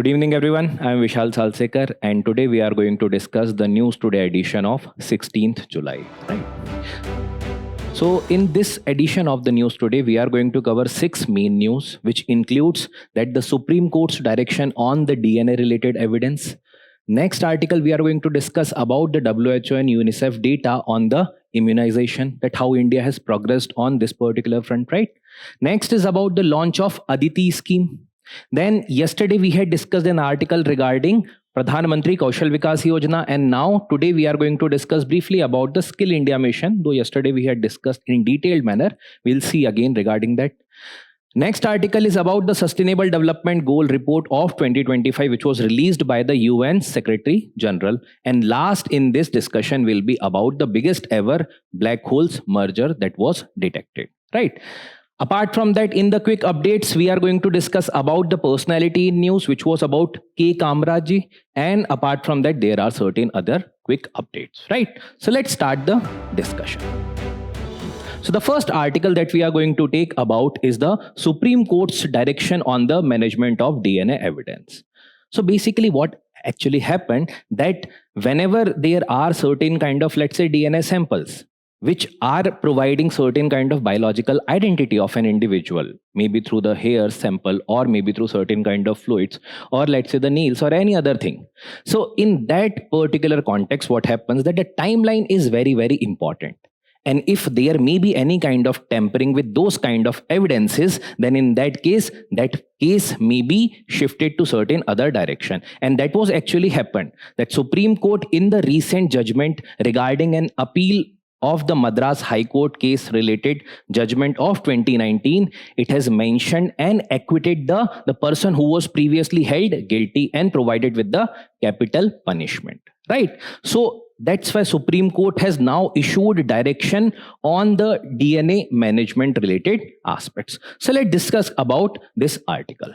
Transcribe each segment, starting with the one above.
Good evening, everyone. I am Vishal Salsekar, and today we are going to discuss the News Today edition of 16th July. Right. So, in this edition of the News Today, we are going to cover 6 main news, which includes that the Supreme Court's direction on the DNA-related evidence. Next article, we are going to discuss about the WHO and UNICEF data on the immunization, that how India has progressed on this particular front, right? Next is about the launch of ADEETIE scheme. Then yesterday we had discussed an article regarding Pradhan Mantri Kaushal Vikas Yojana, and now today we are going to discuss briefly about the Skill India mission, though yesterday we had discussed in detailed manner. We'll see again regarding that. Next article is about the Sustainable Development Goal Report of 2025, which was released by the UN Secretary General. And last in this discussion will be about the biggest ever black holes merger that was detected, right? Apart from that, in the quick updates, we are going to discuss about the personality news, which was about Kamaraj. And apart from that, there are certain other quick updates, right? So let's start the discussion. So the first article that we are going to take about is the Supreme Court's direction on the management of DNA evidence. So basically what actually happened, that whenever there are certain kind of, let's say, DNA samples, which are providing certain kind of biological identity of an individual, maybe through the hair sample or maybe through certain kind of fluids, or let's say the nails or any other thing. So in that particular context, what happens that the timeline is very, very important. And if there may be any kind of tampering with those kind of evidences, then in that case may be shifted to certain other direction. And that was actually happened. That Supreme Court in the recent judgment regarding an appeal of the Madras High Court case related judgment of 2019, it has mentioned and acquitted the person who was previously held guilty and provided with the capital punishment, right? So that's why Supreme Court has now issued direction on the DNA management related aspects. So let's discuss about this article.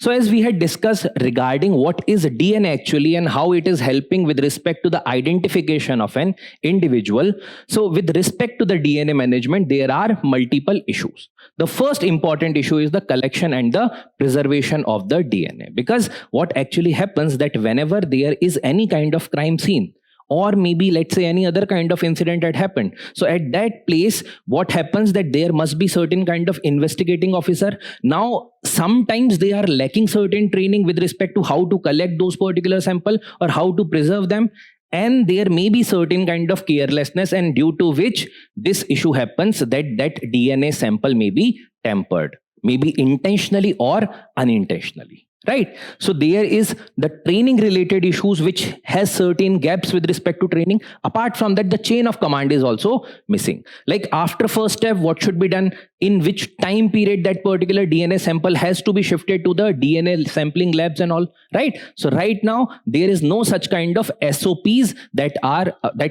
So as we had discussed regarding what is DNA actually and how it is helping with respect to the identification of an individual. So with respect to the DNA management, there are multiple issues. The first important issue is the collection and the preservation of the DNA. Because what actually happens that whenever there is any kind of crime scene, or maybe let's say any other kind of incident that happened. So at that place, what happens that there must be certain kind of investigating officer. Now, sometimes they are lacking certain training with respect to how to collect those particular sample or how to preserve them. And there may be certain kind of carelessness, and due to which this issue happens that DNA sample may be tampered, maybe intentionally or unintentionally. Right. So there is the training related issues which has certain gaps with respect to training. Apart from that, the chain of command is also missing. Like after first step, what should be done? In which time period that particular DNA sample has to be shifted to the DNA sampling labs and all, right? So right now, there is no such kind of SOPs that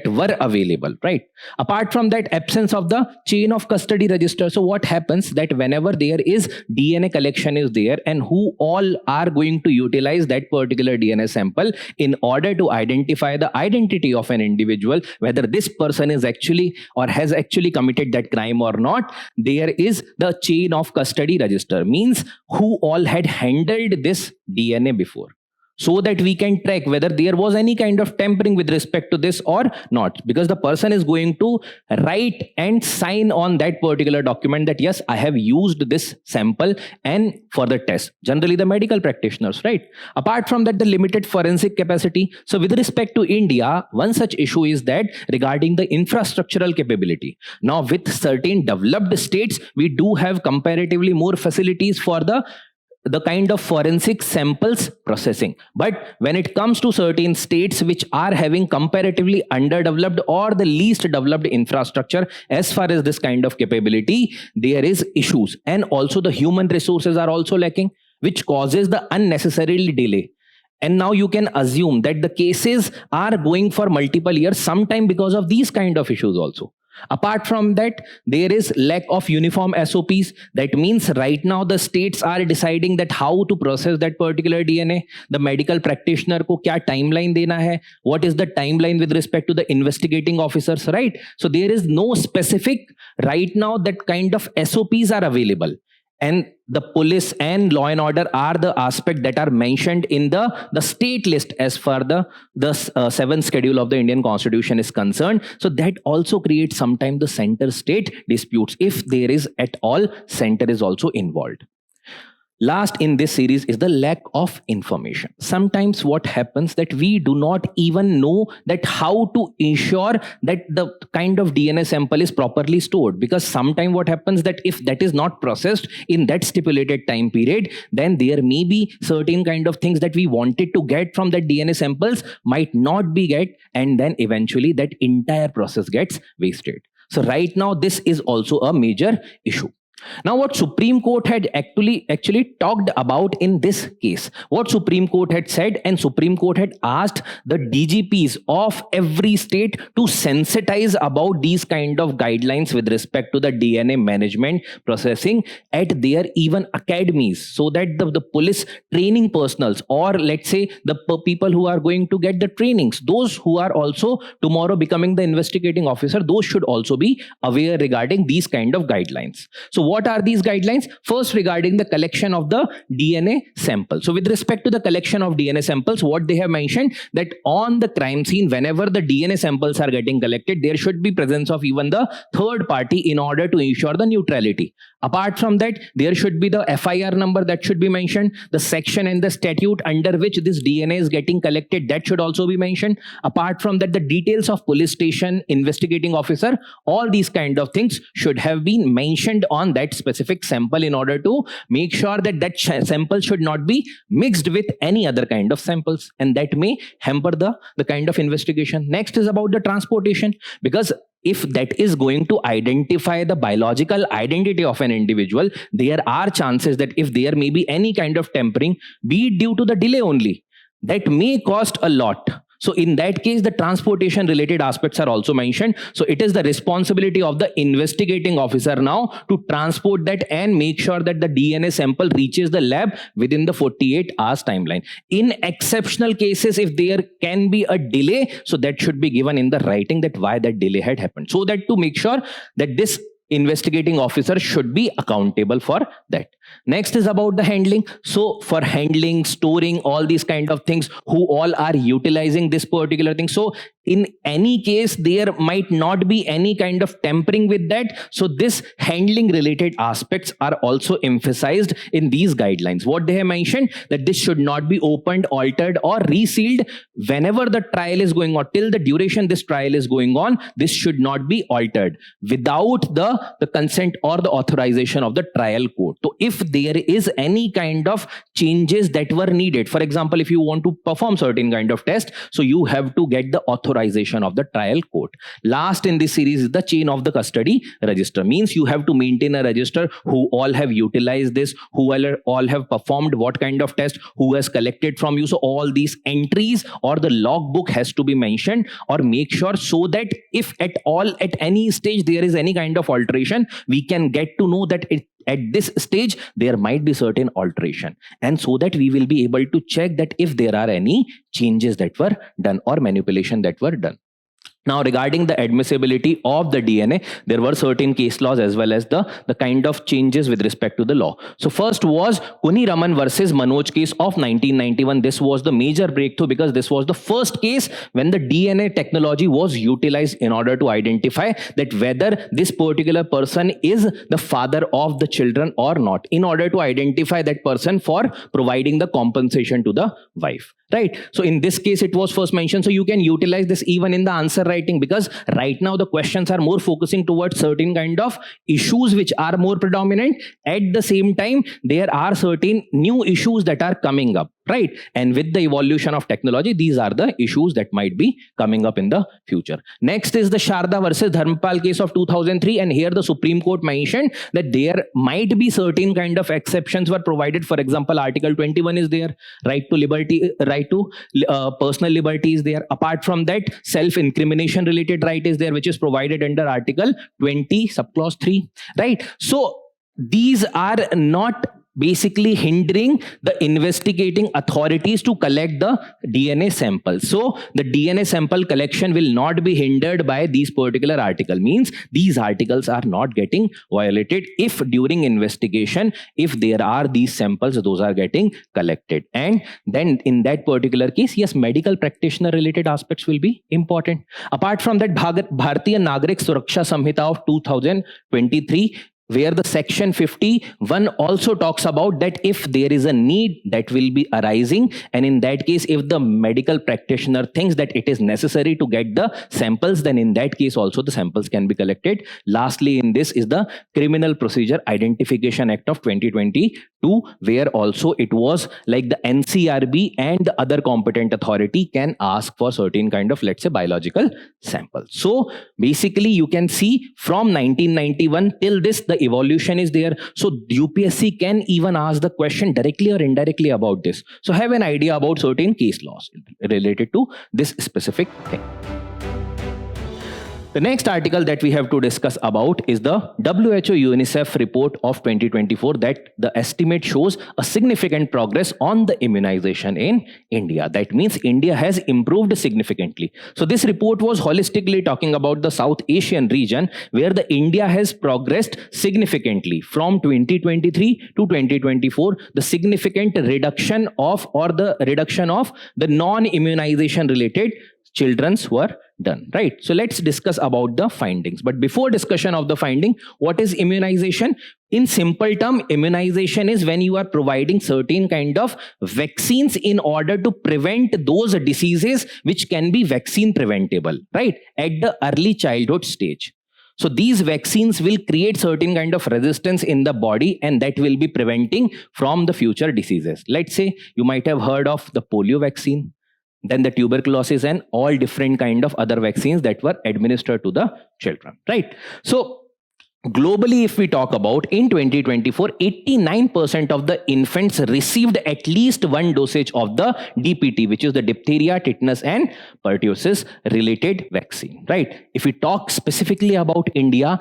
were available, right? Apart from that, absence of the chain of custody register. So what happens that whenever there is DNA collection is there, and who all are going to utilize that particular DNA sample in order to identify the identity of an individual, whether this person is actually or has actually committed that crime or not, there is the chain of custody register, means who all had handled this DNA before, so that we can track whether there was any kind of tampering with respect to this or not, because the person is going to write and sign on that particular document that yes, I have used this sample and for the test, generally the medical practitioners, right? Apart from that, the limited forensic capacity. So with respect to India, one such issue is that regarding the infrastructural capability. Now with certain developed states, we do have comparatively more facilities for the kind of forensic samples processing. But when it comes to certain states which are having comparatively underdeveloped or the least developed infrastructure as far as this kind of capability, there is issues. And also the human resources are also lacking, which causes the unnecessarily delay. And now you can assume that the cases are going for multiple years, sometime because of these kind of issues also. Apart from that, there is lack of uniform SOPs. That means right now the states are deciding that how to process that particular DNA. The medical practitioner को क्या timeline देना है? What is the timeline with respect to the investigating officers, right? So there is no specific right now that kind of SOPs are available. and the police and law and order are the aspect that are mentioned in the state list as far the seventh schedule of the Indian Constitution is concerned. So that also creates sometimes the center state disputes if there is at all center is also involved. Last in this series is the lack of information. Sometimes what happens that we do not even know that how to ensure that the kind of DNA sample is properly stored, because sometimes what happens that if that is not processed in that stipulated time period, then there may be certain kind of things that we wanted to get from that DNA samples might not be get, and then eventually that entire process gets wasted. So right now this is also a major issue. Now, what Supreme Court had actually talked about in this case, what Supreme Court had said, and Supreme Court had asked the DGPs of every state to sensitize about these kind of guidelines with respect to the DNA management processing at their even academies, so that the police training personals, or let's say the people who are going to get the trainings, those who are also tomorrow becoming the investigating officer, those should also be aware regarding these kind of guidelines. So what are these guidelines? First, regarding the collection of the DNA sample. So with respect to the collection of DNA samples, what they have mentioned that on the crime scene, whenever the DNA samples are getting collected, there should be presence of even the third party in order to ensure the neutrality. Apart from that, there should be the FIR number that should be mentioned, the section and the statute under which this DNA is getting collected, that should also be mentioned. Apart from that, the details of police station, investigating officer, all these kind of things should have been mentioned on that specific sample in order to make sure that that sample should not be mixed with any other kind of samples, and that may hamper the kind of investigation. Next is about the transportation, because if that is going to identify the biological identity of an individual, there are chances that if there may be any kind of tampering, be it due to the delay only, that may cost a lot. So in that case, the transportation related aspects are also mentioned. So it is the responsibility of the investigating officer now to transport that and make sure that the DNA sample reaches the lab within the 48 hours timeline. In exceptional cases, if there can be a delay, so that should be given in the writing that why that delay had happened, so that to make sure that this investigating officer should be accountable for that. Next is about the handling. So for handling, storing, all these kind of things, who all are utilizing this particular thing. So in any case, there might not be any kind of tampering with that. So this handling related aspects are also emphasized in these guidelines. What they have mentioned, that this should not be opened, altered or resealed whenever the trial is going on. Till the duration this trial is going on, this should not be altered without the consent or the authorization of the trial court. So if there is any kind of changes that were needed, for example, if you want to perform certain kind of test, so you have to get the authorization of the trial court. Last in this series is the chain of the custody register. Means you have to maintain a register who all have utilized this, who all have performed what kind of test, who has collected from you. So all these entries or the logbook has to be mentioned, or make sure, so that if at all at any stage there is any kind of alteration, we can get to know that at this stage there might be certain alteration, and so that we will be able to check that if there are any changes that were done or manipulation that were done. Now, regarding the admissibility of the DNA, there were certain case laws as well as the kind of changes with respect to the law. So first was Kuni Raman versus Manoj case of 1991. This was the major breakthrough, because this was the first case when the DNA technology was utilized in order to identify that whether this particular person is the father of the children or not, in order to identify that person for providing the compensation to the wife. Right. So in this case, it was first mentioned. So you can utilize this even in the answer writing, because right now the questions are more focusing towards certain kind of issues which are more predominant. At the same time, there are certain new issues that are coming up. Right. And with the evolution of technology, these are the issues that might be coming up in the future. Next is the Sharda versus Dharmpal case of 2003. And here the Supreme Court mentioned that there might be certain kind of exceptions were provided. For example, Article 21 is there, right to liberty, right to personal liberty is there. Apart from that, self-incrimination related right is there, which is provided under Article 20, subclause 3. Right. So these are not basically hindering the investigating authorities to collect the DNA samples. So the DNA sample collection will not be hindered by these particular article. Means these articles are not getting violated if during investigation, if there are these samples, those are getting collected. And then in that particular case, yes, medical practitioner related aspects will be important. Apart from that, Bharatiya Nagrik Suraksha Samhita of 2023, where the section 51 also talks about that if there is a need that will be arising, and in that case if the medical practitioner thinks that it is necessary to get the samples, then in that case also the samples can be collected. Lastly in this is the Criminal Procedure Identification Act of 2022, where also it was like the NCRB and the other competent authority can ask for certain kind of, let's say, biological samples. So basically you can see from 1991 till this the evolution is there. So UPSC can even ask the question directly or indirectly about this. So have an idea about certain case laws related to this specific thing. The next article that we have to discuss about is the WHO UNICEF report of 2024 that the estimate shows a significant progress on the immunization in India. That means India has improved significantly. So this report was holistically talking about the South Asian region, where the India has progressed significantly from 2023 to 2024. The significant reduction of the non-immunization related children's were done, right? So let's discuss about the findings. But before discussion of the finding, what is immunization? In simple term, immunization is when you are providing certain kind of vaccines in order to prevent those diseases which can be vaccine preventable, right? At the early childhood stage. So these vaccines will create certain kind of resistance in the body, and that will be preventing from the future diseases. Let's say you might have heard of the polio vaccine, then the tuberculosis and all different kind of other vaccines that were administered to the children, right? So globally, if we talk about in 2024, 89% of the infants received at least one dosage of the DPT, which is the diphtheria, tetanus and pertussis related vaccine, right? If we talk specifically about India,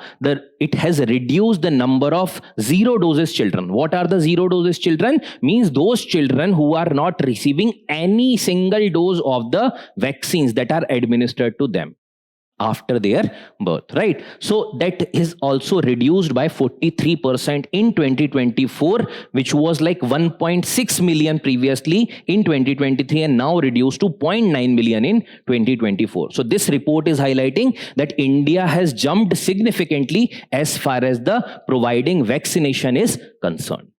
it has reduced the number of zero doses children. What are the zero doses children? Means those children who are not receiving any single dose of the vaccines that are administered to them after their birth, right? So that is also reduced by 43% in 2024, which was like 1.6 million previously in 2023 and now reduced to 0.9 million in 2024. So this report is highlighting that India has jumped significantly as far as the providing vaccination is concerned.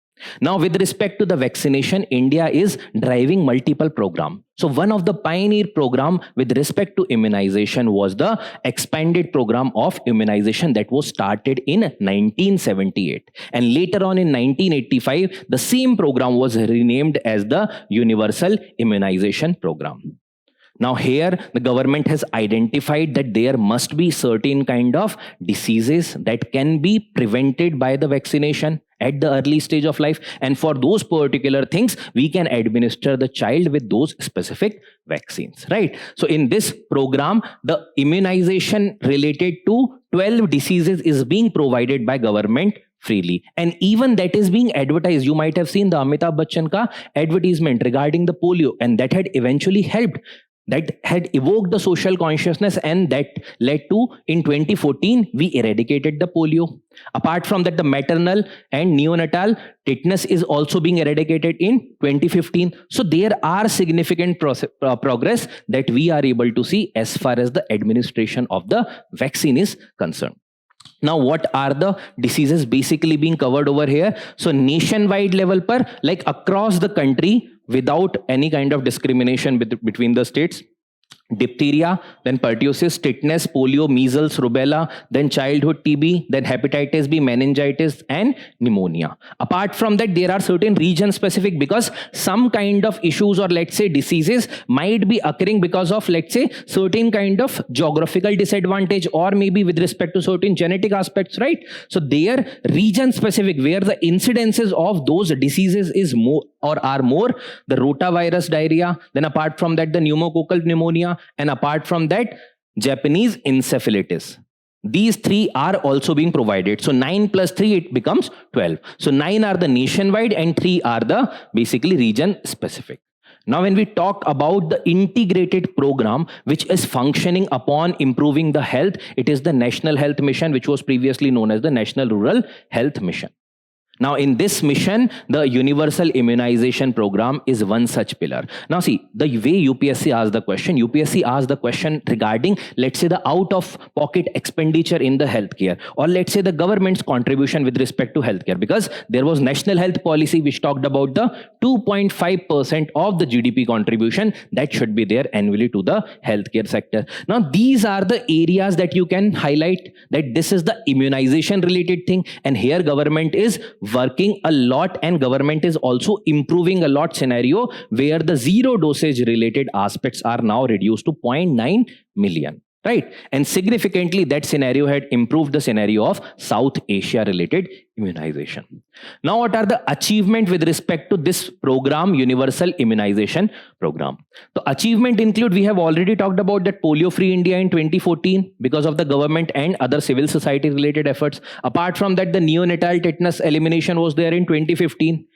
Now, with respect to the vaccination, India is driving multiple programs. So one of the pioneer program with respect to immunization was the expanded program of immunization that was started in 1978. And later on in 1985, the same program was renamed as the Universal Immunization Program. Now here the government has identified that there must be certain kind of diseases that can be prevented by the vaccination at the early stage of life, and for those particular things we can administer the child with those specific vaccines, right? So in this program, the immunization related to 12 diseases is being provided by government freely, and even that is being advertised. You might have seen the Amitabh Bachchan ka advertisement regarding the polio, and that had eventually helped, that had evoked the social consciousness, and that led to, in 2014, we eradicated the polio. Apart from that, the maternal and neonatal tetanus is also being eradicated in 2015. So there are significant progress that we are able to see as far as the administration of the vaccine is concerned. Now, what are the diseases basically being covered over here? So nationwide level par, like across the country, without any kind of discrimination between the states, diphtheria, then pertussis, tetanus, polio, measles, rubella, then childhood TB, then hepatitis B, meningitis and pneumonia. Apart from that, there are certain region specific, because some kind of issues or let's say diseases might be occurring because of, let's say, certain kind of geographical disadvantage or maybe with respect to certain genetic aspects, right? So they are region specific where the incidences of those diseases is more or are more, the rotavirus diarrhea, then apart from that the pneumococcal pneumonia, and apart from that Japanese encephalitis. These 3 are also being provided. So 9 plus 3, it becomes 12. So 9 are the nationwide and 3 are the basically region specific. Now, when we talk about the integrated program which is functioning upon improving the health, it is the National Health Mission, which was previously known as the National Rural Health Mission. Now, in this mission, the universal immunization program is one such pillar. Now, see, the way UPSC asked the question regarding, let's say, the out-of-pocket expenditure in the healthcare, or let's say the government's contribution with respect to healthcare, because there was national health policy which talked about the 2.5% of the GDP contribution that should be there annually to the healthcare sector. Now, these are the areas that you can highlight that this is the immunization related thing, and here government is working a lot, and government is also improving a lot scenario where the zero dosage related aspects are now reduced to 0.9 million. Right? And significantly, that scenario had improved the scenario of South Asia related immunization. Now, what are the achievements with respect to this program, Universal Immunization Program? The achievement include, we have already talked about that polio-free India in 2014 because of the government and other civil society related efforts. Apart from that, the neonatal tetanus elimination was there in 2015.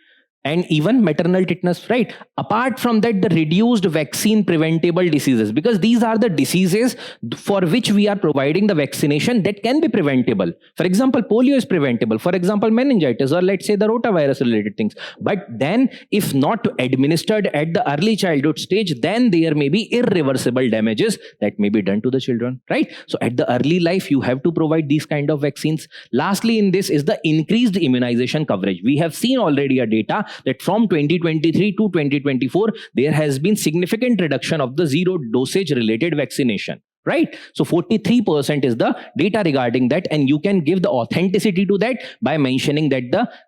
And even maternal tetanus, right? Apart from that, the reduced vaccine preventable diseases, because these are the diseases for which we are providing the vaccination that can be preventable. For example, polio is preventable. For example, meningitis, or let's say the rotavirus related things. But then if not administered at the early childhood stage, then there may be irreversible damages that may be done to the children, right? So at the early life, you have to provide these kind of vaccines. Lastly, in this is the increased immunization coverage. We have seen already a data that from 2023 to 2024, there has been significant reduction of the zero dosage related vaccination. Right? So 43% is the data regarding that, and you can give the authenticity to that by mentioning that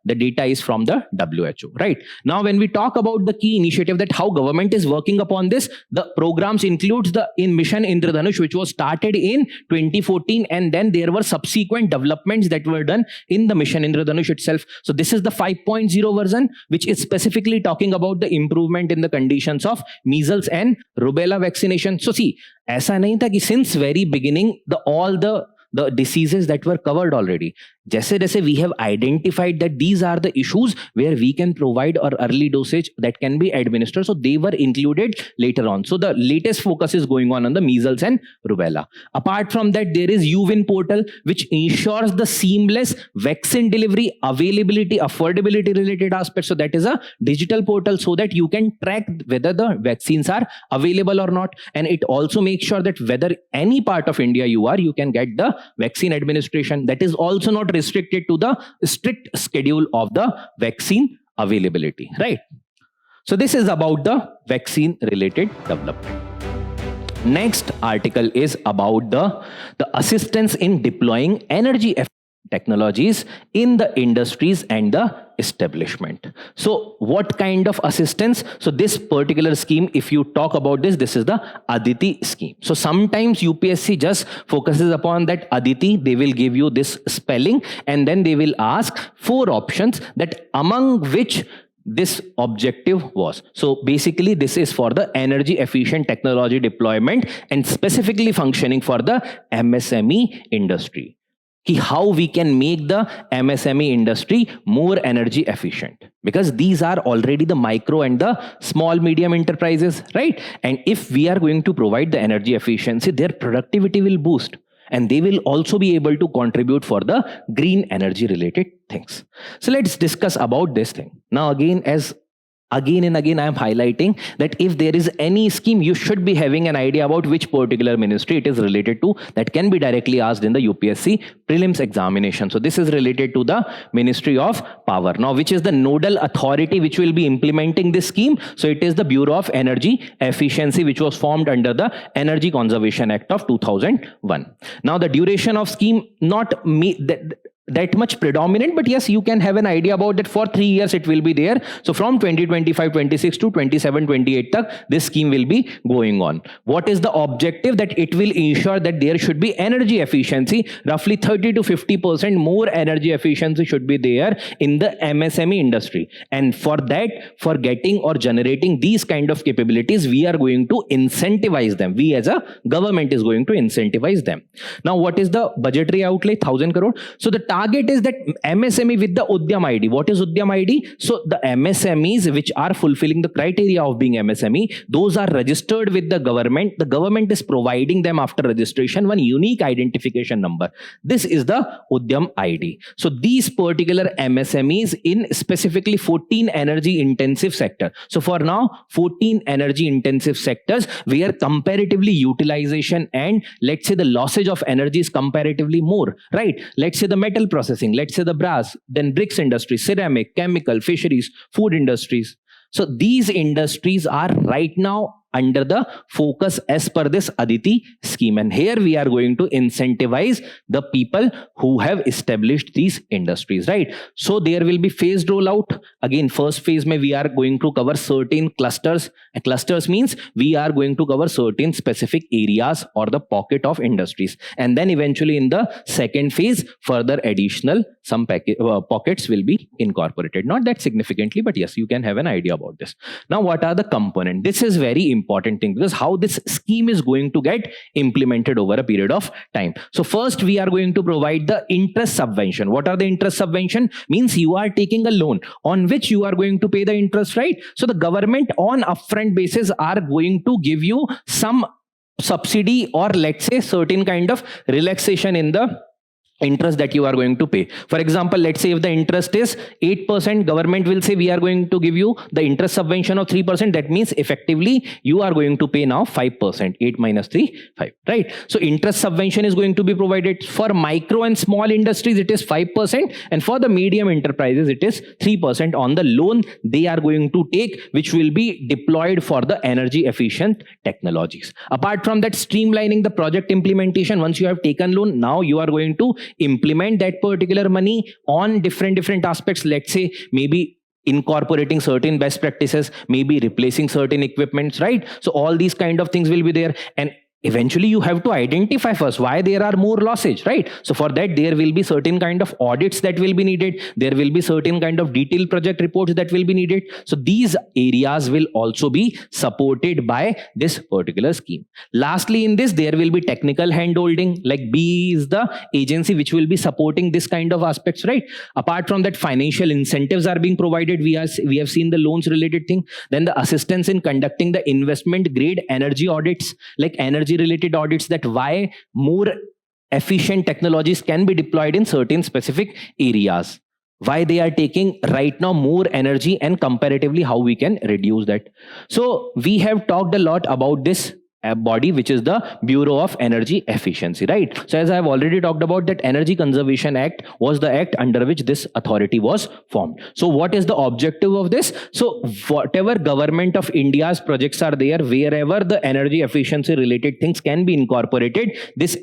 the data is from the WHO. Right? Now, when we talk about the key initiative that how government is working upon this, the programs includes the Mission Indradhanush, which was started in 2014, and then there were subsequent developments that were done in the Mission Indradhanush itself. So this is the 5.0 version, which is specifically talking about the improvement in the conditions of measles and rubella vaccination. So see, ऐसा नहीं था कि since very beginning all the diseases that were covered already. जैसे we have identified that these are the issues where we can provide our early dosage that can be administered. So they were included later on. So the latest focus is going on the measles and rubella. Apart from that, there is UWIN portal, which ensures the seamless vaccine delivery, availability, affordability related aspects. So that is a digital portal so that you can track whether the vaccines are available or not. And it also makes sure that whether any part of India you can get the vaccine administration. That is also not restricted to the strict schedule of the vaccine availability, right? So this is about the vaccine related development. Next article is about the assistance in deploying energy technologies in the industries and the establishment. So what kind of assistance? So this particular scheme, if you talk about this is the ADEETIE scheme. So sometimes UPSC just focuses upon that ADEETIE. They will give you this spelling and then they will ask 4 options that among which this objective was. So basically this is for the energy efficient technology deployment and specifically functioning for the MSME industry. How we can make the MSME industry more energy efficient, because these are already the micro and the small medium enterprises, right? And if we are going to provide the energy efficiency, their productivity will boost and they will also be able to contribute for the green energy related things. So let's discuss about this thing. Now again and again I am highlighting that if there is any scheme, you should be having an idea about which particular ministry it is related to. That can be directly asked in the UPSC prelims examination. So this is related to the Ministry of Power. Now, which is the nodal authority which will be implementing this scheme? So it is the Bureau of Energy Efficiency, which was formed under the Energy Conservation Act of 2001. Now the duration of scheme, that much predominant, but yes, you can have an idea about that. For 3 years it will be there. So from 2025-26 to 27-28 tak, this scheme will be going on. What is the objective? That it will ensure that there should be energy efficiency, roughly 30 to 50% more energy efficiency should be there in the MSME industry. And for that, for getting or generating these kind of capabilities, we are going to incentivize them. We as a government is going to incentivize them. Now, what is the budgetary outlay? 1,000 crore. So the target is that MSME with the Udyam ID. What is Udyam ID? So the MSMEs which are fulfilling the criteria of being MSME, those are registered with the government. The government is providing them after registration one unique identification number. This is the Udyam ID. So these particular MSMEs in specifically 14 energy intensive sector. So for now, 14 energy intensive sectors where comparatively utilization and let's say the lossage of energy is comparatively more, right? Let's say the metal processing, let's say the brass, then bricks industry, ceramic, chemical, fisheries, food industries. So these industries are right now under the focus as per this ADEETIE scheme. And here we are going to incentivize the people who have established these industries, right? So there will be phased rollout. Again, first phase mein we are going to cover certain clusters. Clusters means we are going to cover certain specific areas or the pocket of industries. And then eventually in the second phase, further additional some pockets will be incorporated. Not that significantly, but yes, you can have an idea about this. Now, what are the components? This is very important thing because how this scheme is going to get implemented over a period of time. So first we are going to provide the interest subvention. What are the interest subvention? Means you are taking a loan on which you are going to pay the interest, right? So the government on upfront basis are going to give you some subsidy or let's say certain kind of relaxation in the interest that you are going to pay. For example, let's say if the interest is 8%, government will say we are going to give you the interest subvention of 3%. That means effectively you are going to pay now 5%. 8 minus 3, 5, right? So interest subvention is going to be provided. For micro and small industries, it is 5%. And for the medium enterprises, it is 3% on the loan they are going to take, which will be deployed for the energy efficient technologies. Apart from that, streamlining the project implementation. Once you have taken loan, now you are going to implement that particular money on different aspects. Let's say maybe incorporating certain best practices, maybe replacing certain equipments, right? So all these kind of things will be there. And eventually you have to identify first why there are more losses, right? So for that there will be certain kind of audits that will be needed. There will be certain kind of detailed project reports that will be needed. So these areas will also be supported by this particular scheme. Lastly, in this there will be technical handholding, like BE is the agency which will be supporting this kind of aspects, right? Apart from that, financial incentives are being provided. We have seen the loans related thing. Then the assistance in conducting the investment grade energy audits, like energy related audits, that why more efficient technologies can be deployed in certain specific areas, why they are taking right now more energy and comparatively how we can reduce that. So we have talked a lot about this body, which is the Bureau of Energy Efficiency, right? So as I have already talked about, that Energy Conservation Act was the act under which this authority was formed. So what is the objective of this? So whatever government of India's projects are there, wherever the energy efficiency related things can be incorporated, this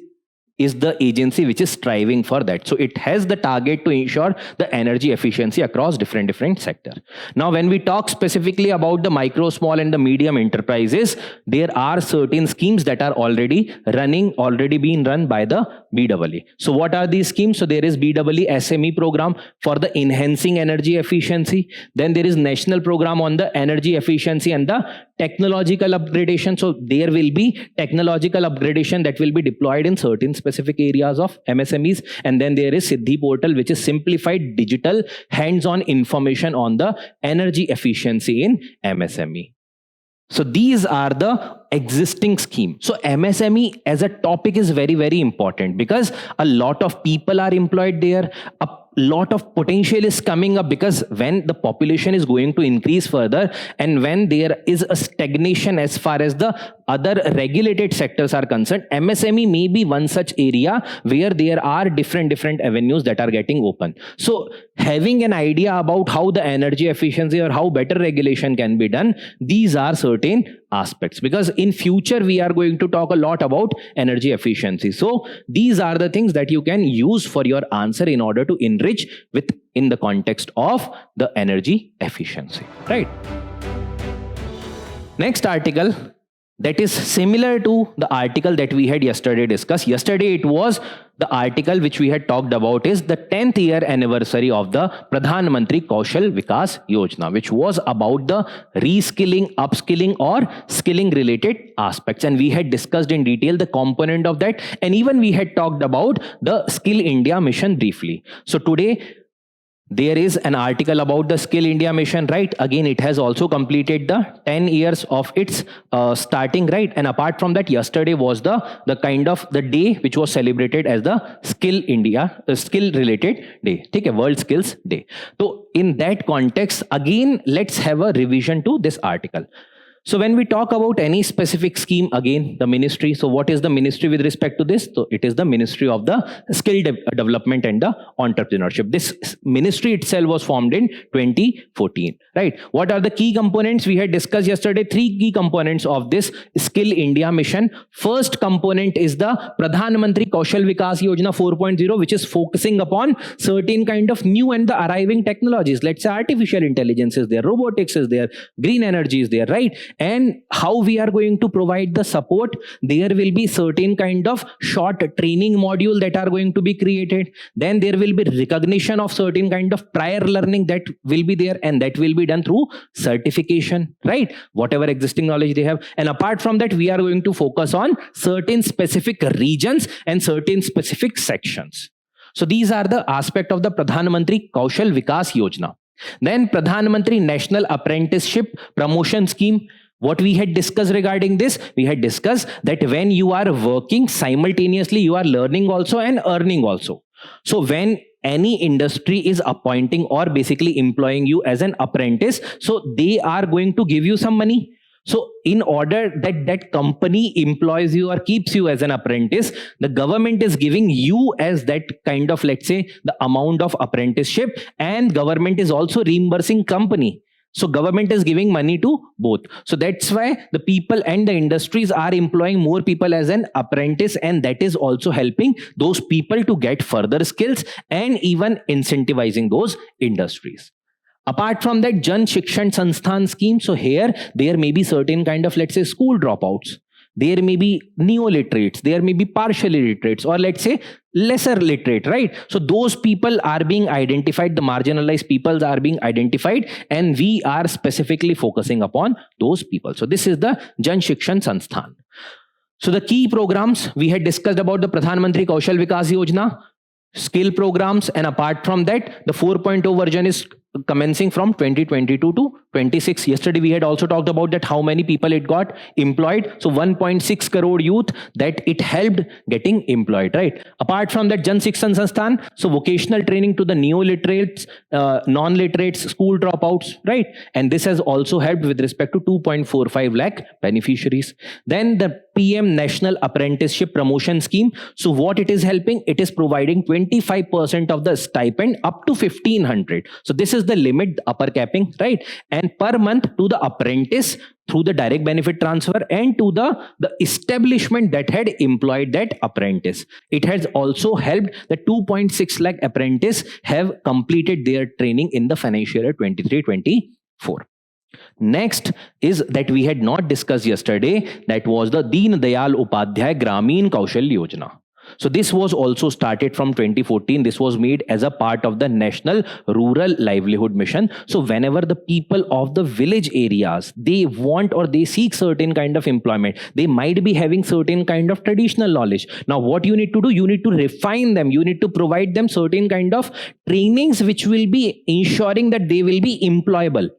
is the agency which is striving for that. So it has the target to ensure the energy efficiency across different sectors. Now, when we talk specifically about the micro, small and the medium enterprises, there are certain schemes that are already being run by the BEE. So what are these schemes? So there is BEE SME program for the enhancing energy efficiency. Then there is national program on the energy efficiency and the technological upgradation. So there will be technological upgradation that will be deployed in certain specific areas of MSMEs. And then there is Siddhi portal, which is simplified digital hands-on information on the energy efficiency in MSME. So these are the existing scheme. So MSME as a topic is very important because a lot of people are employed there. A lot of potential is coming up because when the population is going to increase further and when there is a stagnation as far as the other regulated sectors are concerned, MSME may be one such area where there are different avenues that are getting open. So having an idea about how the energy efficiency or how better regulation can be done, these are certain aspects, because in future we are going to talk a lot about energy efficiency. So these are the things that you can use for your answer in order to enrich in the context of the energy efficiency, right? Next article that is similar to the article that we had yesterday discussed. Yesterday it was the article which we had talked about is the 10th year anniversary of the Pradhan Mantri Kaushal Vikas Yojana, which was about the reskilling, upskilling or skilling related aspects. And we had discussed in detail the component of that. And even we had talked about the Skill India mission briefly. So today, there is an article about the Skill India mission, right? Again, it has also completed the 10 years of its starting, right? And apart from that, yesterday was the kind of the day which was celebrated as the Skill India, skill related day, okay, World Skills Day. So in that context, again, let's have a revision to this article. So when we talk about any specific scheme, again, the ministry, so what is the ministry with respect to this? So it is the Ministry of the Skill Development and the Entrepreneurship. This ministry itself was formed in 2014, right? What are the key components? We had discussed yesterday 3 key components of this Skill India mission. First component is the Pradhan Mantri Kaushal Vikas Yojana 4.0, which is focusing upon certain kind of new and the arriving technologies. Let's say artificial intelligence is there, robotics is there, green energy is there, right? And how we are going to provide the support, there will be certain kind of short training module that are going to be created. Then there will be recognition of certain kind of prior learning that will be there, and that will be done through certification, right? Whatever existing knowledge they have. And apart from that, we are going to focus on certain specific regions and certain specific sections. So these are the aspect of the Pradhan Mantri Kaushal Vikas Yojana. Then Pradhan Mantri National Apprenticeship Promotion Scheme. What we had discussed regarding this, we had discussed that when you are working simultaneously, you are learning also and earning also. So when any industry is appointing or basically employing you as an apprentice, so they are going to give you some money. So in order that that company employs you or keeps you as an apprentice, the government is giving you as that kind of, let's say, the amount of apprenticeship, and government is also reimbursing company. So government is giving money to both. So that's why the people and the industries are employing more people as an apprentice, and that is also helping those people to get further skills and even incentivizing those industries. Apart from that, Jan Shikshan Sansthan scheme. So here, there may be certain kind of, let's say, school dropouts. There may be neo-literates, there may be partially literates, or let's say lesser literate, right? So those people are being identified, the marginalized peoples are being identified, and we are specifically focusing upon those people. So this is the Jan Shikshan Sansthan. So the key programs, we had discussed about the Pradhan Mantri Kaushal Vikas Yojana, skill programs, and apart from that, the 4.0 version is commencing from 2022 to 26. Yesterday we had also talked about that how many people it got employed. So 1.6 crore youth that it helped getting employed, right? Apart from that, Jan Shikshan Sansthan, so vocational training to the neo-literates, non-literates, school dropouts, right? And this has also helped with respect to 2.45 lakh beneficiaries. Then the PM National Apprenticeship Promotion Scheme. So what it is helping, it is providing 25% of the stipend up to 1500. So this is the limit, upper capping, right? And per month to the apprentice through the direct benefit transfer and to the establishment that had employed that apprentice. It has also helped the 2.6 lakh apprentice have completed their training in the financial year 23-24. Next is that we had not discussed yesterday, that was the Deen Dayal Upadhyay Gramin Kaushal Yojana. So this was also started from 2014. This was made as a part of the National Rural Livelihood Mission. So whenever the people of the village areas, they want or they seek certain kind of employment, they might be having certain kind of traditional knowledge. Now what you need to do, you need to refine them. You need to provide them certain kind of trainings which will be ensuring that they will be employable.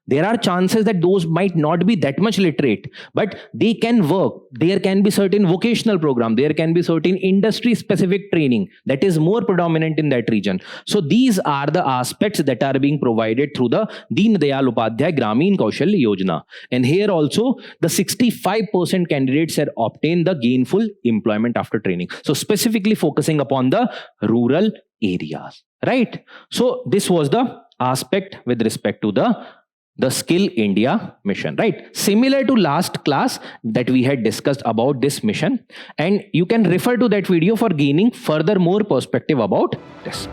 There are chances that those might not be that much literate, but they can work. There can be certain vocational program, there can be certain industry specific training that is more predominant in that region. So these are the aspects that are being provided through the Deen Dayal Upadhyay Gramin Kaushalya Yojana. And here also the 65% candidates have obtained the gainful employment after training. So specifically focusing upon the rural areas, right? So this was the aspect with respect to the Skill India mission, right? Similar to last class that we had discussed about this mission, and you can refer to that video for gaining further more perspective about this.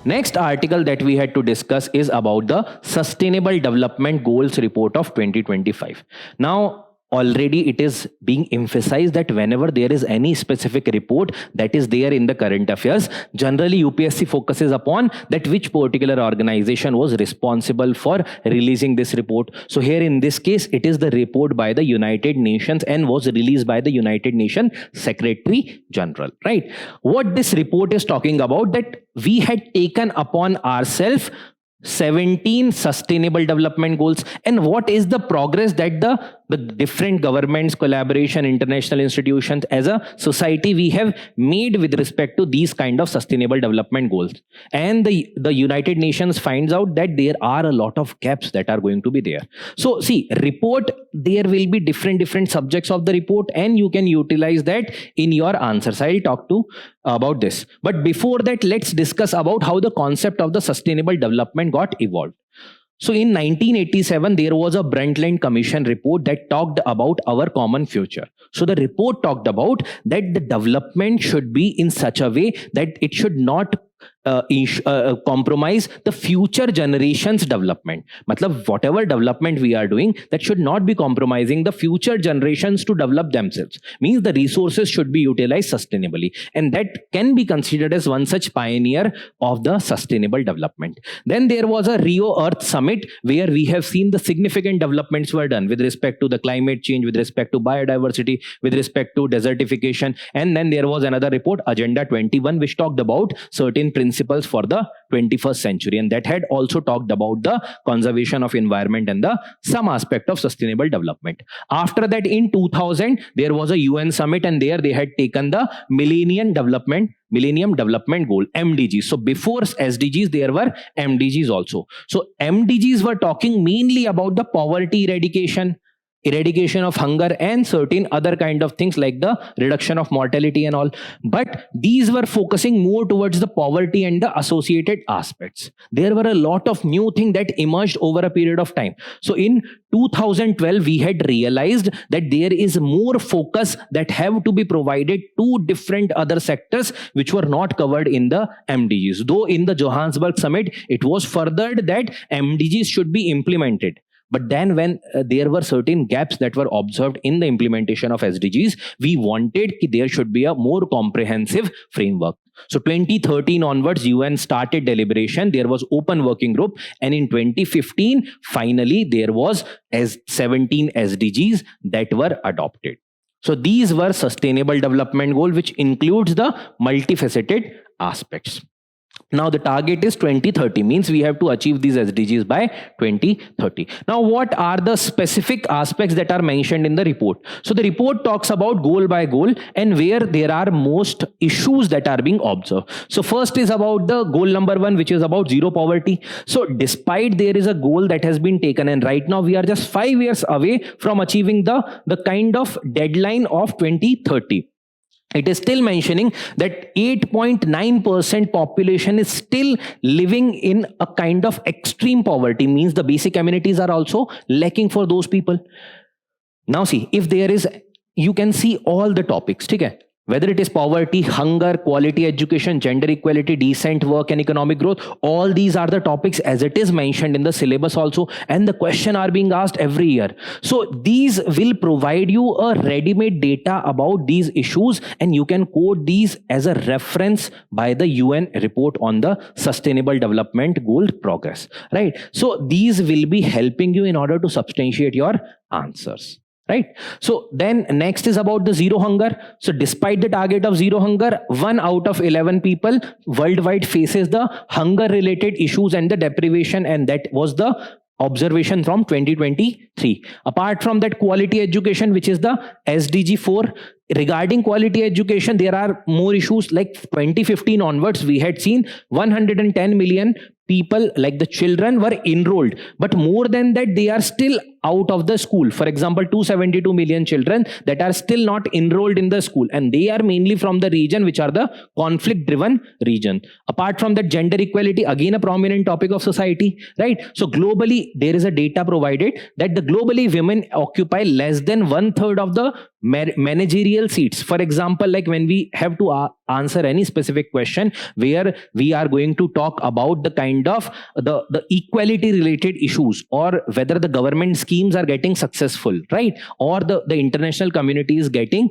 Next article that we had to discuss is about the Sustainable Development Goals Report of 2025. Now, already it is being emphasized that whenever there is any specific report that is there in the current affairs, generally UPSC focuses upon that which particular organization was responsible for releasing this report. So here in this case, it is the report by the United Nations and was released by the United Nations Secretary General, right? What this report is talking about, that we had taken upon ourselves 17 sustainable development goals, and what is the progress that the different governments, collaboration, international institutions as a society we have made with respect to these kind of sustainable development goals. And the United Nations finds out that there are a lot of gaps that are going to be there. So see, report, there will be different subjects of the report, and you can utilize that in your answers. I'll talk to about this. But before that, let's discuss about how the concept of the sustainable development got evolved. So in 1987, there was a Brundtland Commission report that talked about our common future. So the report talked about that the development should be in such a way that it should not compromise the future generations development. Matlab, whatever development we are doing, that should not be compromising the future generations to develop themselves. Means the resources should be utilized sustainably, and that can be considered as one such pioneer of the sustainable development. Then there was a Rio Earth Summit where we have seen the significant developments were done with respect to the climate change, with respect to biodiversity, with respect to desertification. And then there was another report, Agenda 21, which talked about certain principles for the 21st century, and that had also talked about the conservation of environment and the some aspect of sustainable development. After that, in 2000, there was a UN summit, and there they had taken the Millennium Development Goal, MDGs. So before SDGs, there were MDGs also. So MDGs were talking mainly about the poverty eradication of hunger, and certain other kind of things like the reduction of mortality and all. But these were focusing more towards the poverty and the associated aspects. There were a lot of new things that emerged over a period of time. So in 2012, we had realized that there is more focus that have to be provided to different other sectors which were not covered in the MDGs. Though in the Johannesburg summit, it was furthered that MDGs should be implemented. But then when there were certain gaps that were observed in the implementation of SDGs, we wanted there should be a more comprehensive framework. So 2013 onwards, UN started deliberation. There was open working group. And in 2015, finally, there was 17 SDGs that were adopted. So these were sustainable development goals, which includes the multifaceted aspects. Now the target is 2030, means we have to achieve these SDGs by 2030. Now what are the specific aspects that are mentioned in the report? So the report talks about goal by goal and where there are most issues that are being observed. So first is about the goal number 1, which is about zero poverty. So despite there is a goal that has been taken, and right now we are just 5 years away from achieving the kind of deadline of 2030. It is still mentioning that 8.9% population is still living in a kind of extreme poverty, means the basic amenities are also lacking for those people. Now see, if there is, you can see all the topics, okay? Whether it is poverty, hunger, quality education, gender equality, decent work and economic growth, all these are the topics as it is mentioned in the syllabus also, and the question are being asked every year. So these will provide you a ready-made data about these issues, and you can quote these as a reference by the UN report on the Sustainable Development Goal progress, right? So these will be helping you in order to substantiate your answers. right? So then next is about the zero hunger. So despite the target of zero hunger, 1 out of 11 people worldwide faces the hunger related issues and the deprivation, and that was the observation from 2023. Apart from that, quality education, which is the SDG 4. Regarding quality education, there are more issues. Like 2015 onwards, we had seen 110 million people, like the children, were enrolled, but more than that, they are still out of the school. For example, 272 million children that are still not enrolled in the school, and they are mainly from the region which are the conflict driven region. Apart from that, gender equality, again a prominent topic of society, right? So globally, there is a data provided that the globally women occupy less than 1/3 of the managerial seats. For example, like when we have to answer any specific question where we are going to talk about the kind of the equality related issues, or whether the government schemes are getting successful, right? Or the international community is getting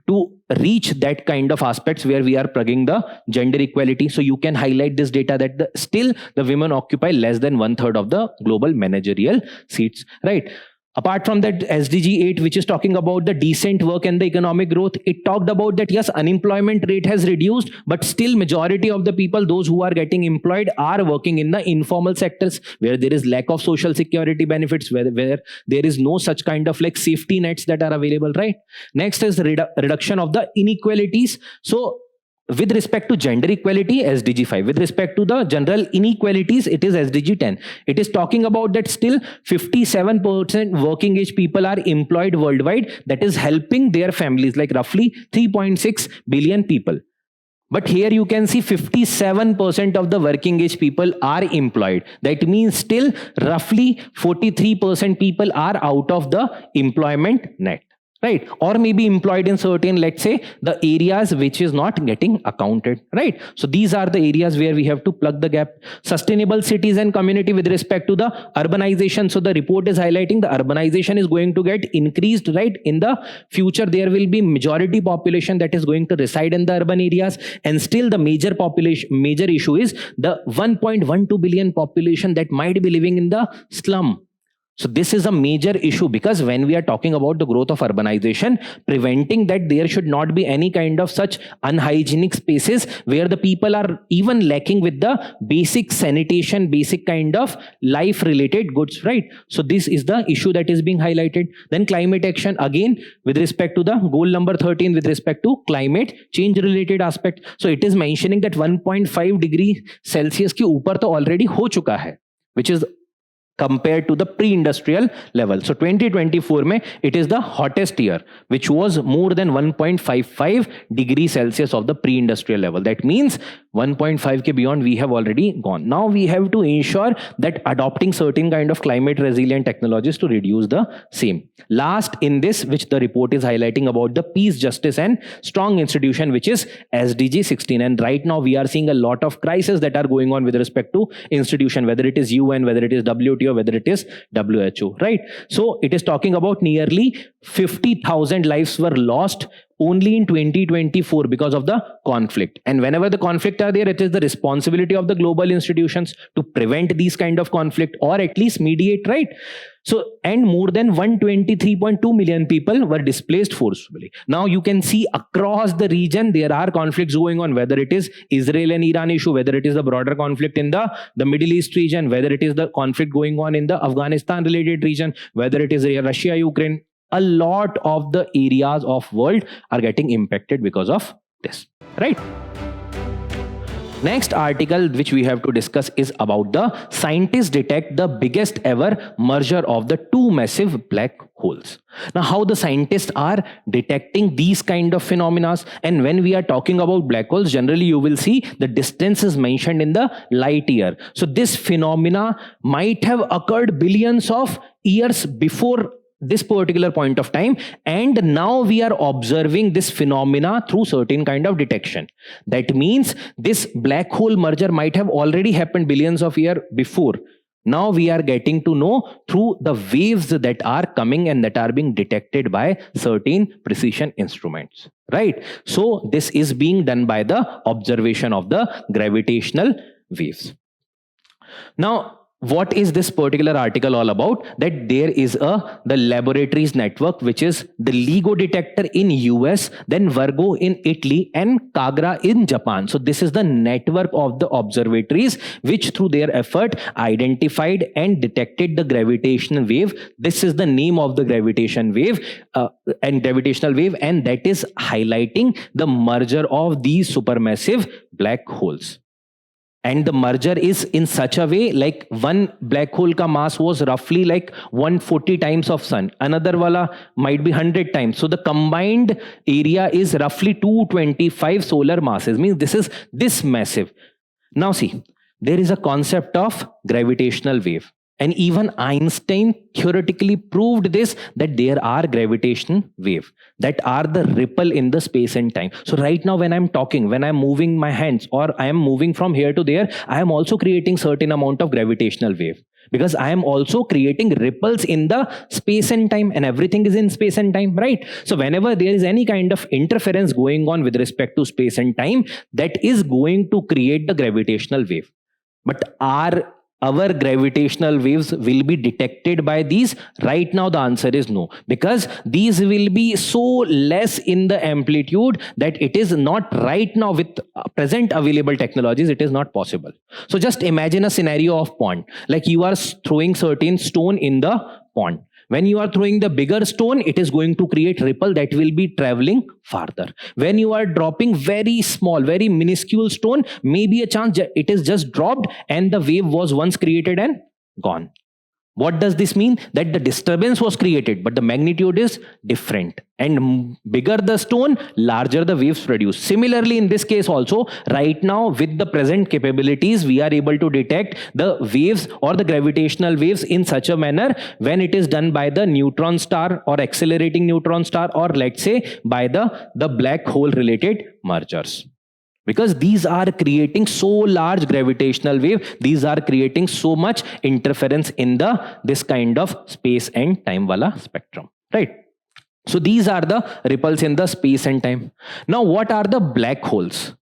to reach that kind of aspects where we are plugging the gender equality. So you can highlight this data that still the women occupy less than 1/3 of the global managerial seats, right? Apart from that, SDG 8, which is talking about the decent work and the economic growth, it talked about that yes, unemployment rate has reduced, but still majority of the people, those who are getting employed, are working in the informal sectors where there is lack of social security benefits, where there is no such kind of like safety nets that are available, right? Next is reduction of the inequalities. So with respect to gender equality, SDG 5. With respect to the general inequalities, it is SDG 10. It is talking about that still 57% working age people are employed worldwide. That is helping their families, like roughly 3.6 billion people. But here you can see 57% of the working age people are employed. That means still roughly 43% people are out of the employment net, right? Or maybe employed in certain, let's say, the areas which is not getting accounted, right? So these are the areas where we have to plug the gap. Sustainable cities and community with respect to the urbanization. So the report is highlighting the urbanization is going to get increased, right? In the future, there will be majority population that is going to reside in the urban areas, and still the major issue is the 1.12 billion population that might be living in the slum. So this is a major issue, because when we are talking about the growth of urbanization, preventing that there should not be any kind of such unhygienic spaces where the people are even lacking with the basic sanitation, basic kind of life related goods, right? So this is the issue that is being highlighted. Then climate action, again with respect to the goal number 13 with respect to climate change related aspect. So it is mentioning that 1.5 degree Celsius के ऊपर तो already हो चुका है, which is compared to the pre-industrial level. So 2024 mein, it is the hottest year, which was more than 1.55 degrees Celsius of the pre-industrial level. That means 1.5 ke beyond we have already gone. Now we have to ensure that adopting certain kind of climate resilient technologies to reduce the same. Last in this, which the report is highlighting about the peace, justice and strong institution, which is SDG 16. And right now we are seeing a lot of crises that are going on with respect to institution, whether it is UN, whether it is WTO, whether it is WHO, right? So it is talking about nearly 50,000 lives were lost only in 2024 because of the conflict. And whenever the conflict are there, it is the responsibility of the global institutions to prevent these kind of conflict, or at least mediate, right? So, and more than 123.2 million people were displaced forcibly. Now you can see across the region, there are conflicts going on, whether it is Israel and Iran issue, whether it is the broader conflict in the Middle East region, whether it is the conflict going on in the Afghanistan related region, whether it is Russia, Ukraine. A lot of the areas of world are getting impacted because of this, right? Next article which we have to discuss is about the scientists detect the biggest ever merger of the two massive black holes. Now, how the scientists are detecting these kind of phenomena, and when we are talking about black holes, generally you will see the distance is mentioned in the light year. So this phenomena might have occurred billions of years before this particular point of time, and now we are observing this phenomena through certain kind of detection. That means this black hole merger might have already happened billions of years before. Now we are getting to know through the waves that are coming and that are being detected by certain precision instruments, right? So this is being done by the observation of the gravitational waves. Now what is this particular article all about? That there is the laboratories network, which is the LIGO detector in US, then Virgo in Italy, and Kagra in Japan. So this is the network of the observatories which through their effort identified and detected the gravitational wave. This is the name of the gravitational wave, and that is highlighting the merger of these supermassive black holes. And the merger is in such a way, like one black hole ka mass was roughly like 140 times of sun, another wala might be 100 times. So the combined area is roughly 225 solar masses, means this is this massive. Now see, there is a concept of gravitational wave, and even Einstein theoretically proved this, that there are gravitational wave that are the ripple in the space and time. So right now when I'm talking, when I'm moving my hands or I am moving from here to there, I am also creating certain amount of gravitational wave, because I am also creating ripples in the space and time, and everything is in space and time, right? So whenever there is any kind of interference going on with respect to space and time, that is going to create the gravitational wave. But our gravitational waves will be detected by these? Right now the answer is no, because these will be so less in the amplitude that it is not, right now with present available technologies, it is not possible. So just imagine a scenario of pond, like you are throwing certain stone in the pond. When you are throwing the bigger stone, it is going to create ripple that will be traveling farther. When you are dropping very small, very minuscule stone, maybe a chance it is just dropped and the wave was once created and gone. What does this mean? That the disturbance was created, but the magnitude is different. And bigger the stone, larger the waves produced. Similarly, in this case also, right now with the present capabilities, we are able to detect the waves or the gravitational waves in such a manner when it is done by the neutron star or accelerating neutron star, or let's say by the black hole related mergers. Because these are creating so large gravitational wave, these are creating so much interference in this kind of space and time wala spectrum, right? So these are the ripples in the space and time. Now what are the black holes?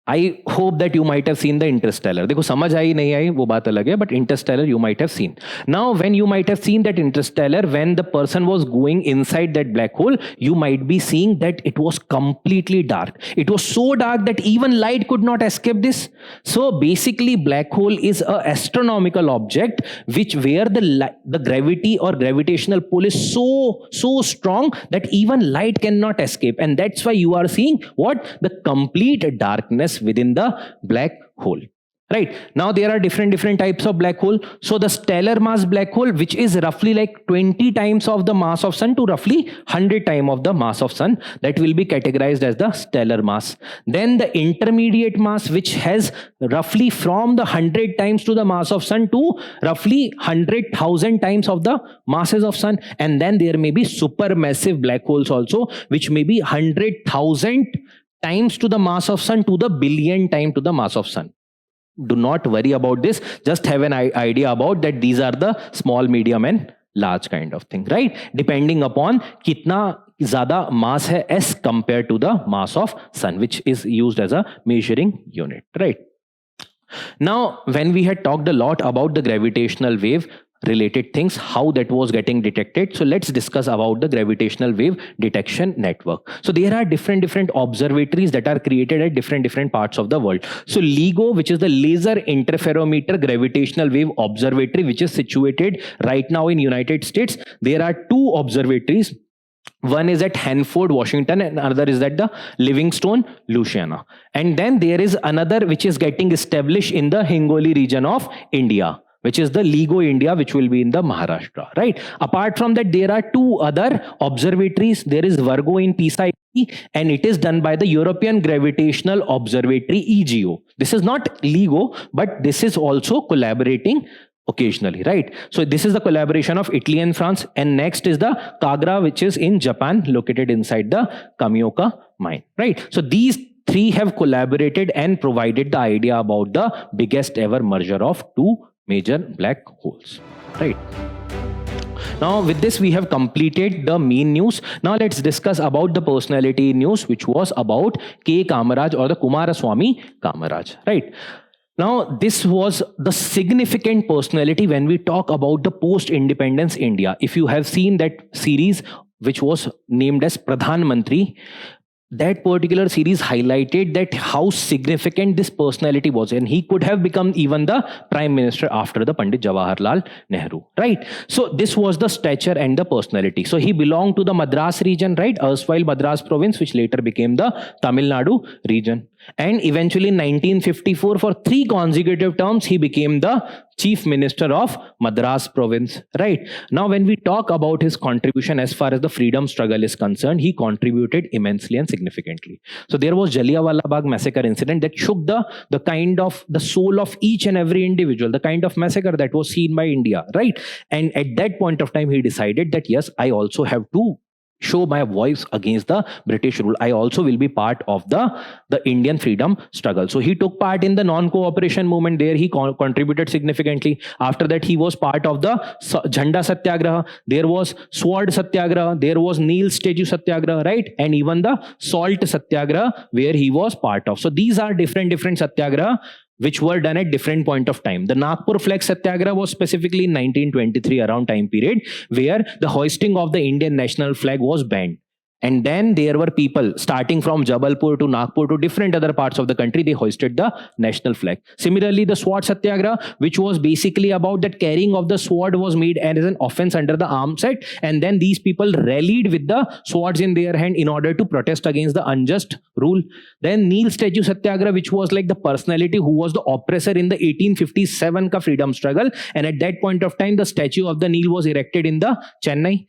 I hope that you might have seen the Interstellar. देखो समझ आई नहीं आई वो बात अलग है, but Interstellar you might have seen. Now when you might have seen that Interstellar, when the person was going inside that black hole, you might be seeing that it was completely dark. It was so dark that even light could not escape this. So basically black hole is an astronomical object where the gravity or gravitational pull is so strong that even light cannot escape, and that's why you are seeing what? The complete darkness within the black hole. Right now there are different types of black hole. So the stellar mass black hole, which is roughly like 20 times of the mass of sun to roughly 100 times of the mass of sun, that will be categorized as the stellar mass. Then the intermediate mass, which has roughly from the 100 times to the mass of sun to roughly 100,000 times of the masses of sun. And then there may be supermassive black holes also, which may be 100,000 times to the mass of sun to the billion time to the mass of sun. Do not worry about this, just have an idea about that these are the small, medium and large kind of thing, right? Depending upon kitna zyada mass hai as compared to the mass of sun, which is used as a measuring unit, right? Now when we had talked a lot about the gravitational wave related things, how that was getting detected, so let's discuss about the gravitational wave detection network. So there are different observatories that are created at different parts of the world. So LIGO, which is the Laser Interferometer Gravitational Wave Observatory, which is situated right now in United States. There are two observatories. One is at Hanford, Washington, and another is at the Livingstone, Louisiana. And then there is another which is getting established in the Hingoli region of India, which is the LIGO India, which will be in the Maharashtra, right? Apart from that, there are two other observatories. There is Virgo in Pisa, and it is done by the European Gravitational Observatory, EGO. This is not LIGO, but this is also collaborating occasionally, right? So this is the collaboration of Italy and France. And next is the Kagra, which is in Japan, located inside the Kamioka mine, right? So these three have collaborated and provided the idea about the biggest ever merger of two major black holes, right? Now with this we have completed the main news. Now let's discuss about the personality news, which was about K. Kamaraj or the Kumaraswami Kamaraj, right? Now, this was the significant personality when we talk about the post-independence India. If you have seen that series, which was named as Pradhan Mantri, that particular series highlighted that how significant this personality was, and he could have become even the prime minister after the Pandit Jawaharlal Nehru, right? So this was the stature and the personality. So he belonged to the Madras region, right, erstwhile Madras province, which later became the Tamil Nadu region. And eventually in 1954, for 3 consecutive terms, he became the chief minister of Madras province, right? Now, when we talk about his contribution as far as the freedom struggle is concerned, he contributed immensely and significantly. So there was Jallianwala Bagh massacre incident that shook the kind of the soul of each and every individual, the kind of massacre that was seen by India, right? And at that point of time, he decided that yes, I also have to show my voice against the British rule. I also will be part of the Indian freedom struggle. So he took part in the non-cooperation movement. There he contributed significantly. After that, he was part of the Jhanda Satyagraha. There was Sword Satyagraha. There was Neel Statue Satyagraha, right? And even the Salt Satyagraha, where he was part of. So these are different Satyagraha which were done at different point of time. The Nagpur flag satyagraha was specifically in 1923 around time period, where the hoisting of the Indian national flag was banned. And then there were people starting from Jabalpur to Nagpur to different other parts of the country, they hoisted the national flag. Similarly, the Sword Satyagraha, which was basically about that carrying of the sword was made as an offense under the Arms Act. And then these people rallied with the swords in their hand in order to protest against the unjust rule. Then Neel Statue Satyagraha, which was like the personality who was the oppressor in the 1857 ka freedom struggle. And at that point of time, the statue of the Neel was erected in the Chennai.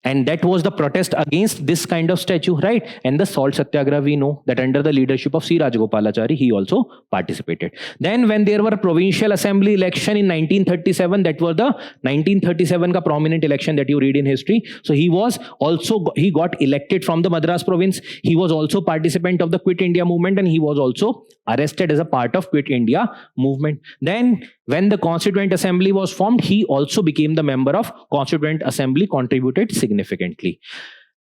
And that was the protest against this kind of statue, right? And the Salt Satyagraha, we know that under the leadership of C. Rajagopalachari, he also participated. Then when there were provincial assembly election in 1937, that was the 1937 ka prominent election that you read in history. So he got elected from the Madras province. He was also participant of the Quit India movement, and he was also arrested as a part of Quit India movement. Then when the Constituent Assembly was formed, he also became the member of Constituent Assembly, contributed significantly.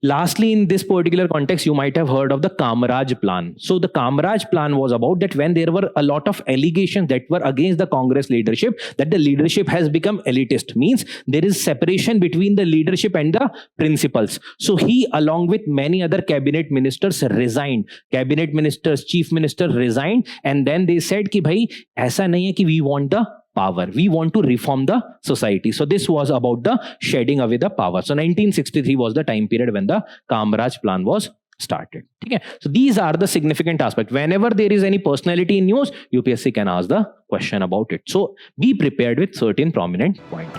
Lastly, in this particular context, you might have heard of the Kamaraj plan. So the Kamaraj plan was about that when there were a lot of allegations that were against the Congress leadership, that the leadership has become elitist, means there is separation between the leadership and the principals. So he, along with many other cabinet ministers, resigned. Cabinet ministers, chief minister resigned, and then they said ki bhai, aisa nahi hai ki we want the power. We want to reform the society. So this was about the shedding away the power. So 1963 was the time period when the Kamaraj plan was started. Okay. So these are the significant aspects. Whenever there is any personality in news, UPSC can ask the question about it. So be prepared with certain prominent points.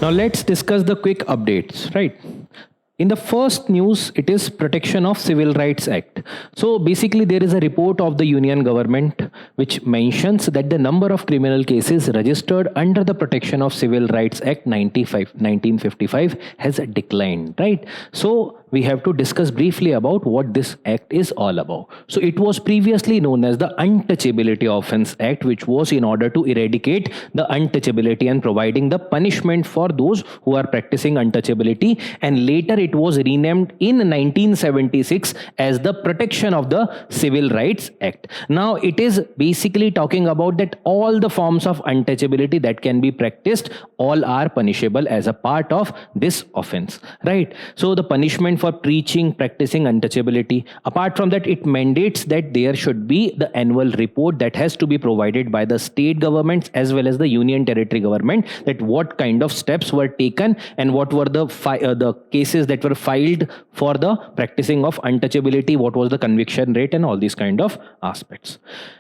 Now let's discuss the quick updates, right? In the first news, it is Protection of Civil Rights Act. So basically there is a report of the Union government which mentions that the number of criminal cases registered under the Protection of Civil Rights Act 1955 has declined, right? So we have to discuss briefly about what this act is all about. So it was previously known as the Untouchability Offence Act, which was in order to eradicate the untouchability and providing the punishment for those who are practicing untouchability. And later it was renamed in 1976 as the Protection of the Civil Rights Act. Now it is basically talking about that all the forms of untouchability that can be practiced, all are punishable as a part of this offence, right? So the punishment for preaching, practicing untouchability. Apart from that, it mandates that there should be the annual report that has to be provided by the state governments as well as the union territory government, that what kind of steps were taken and what were the cases that were filed for the practicing of untouchability, what was the conviction rate, and all these kind of aspects.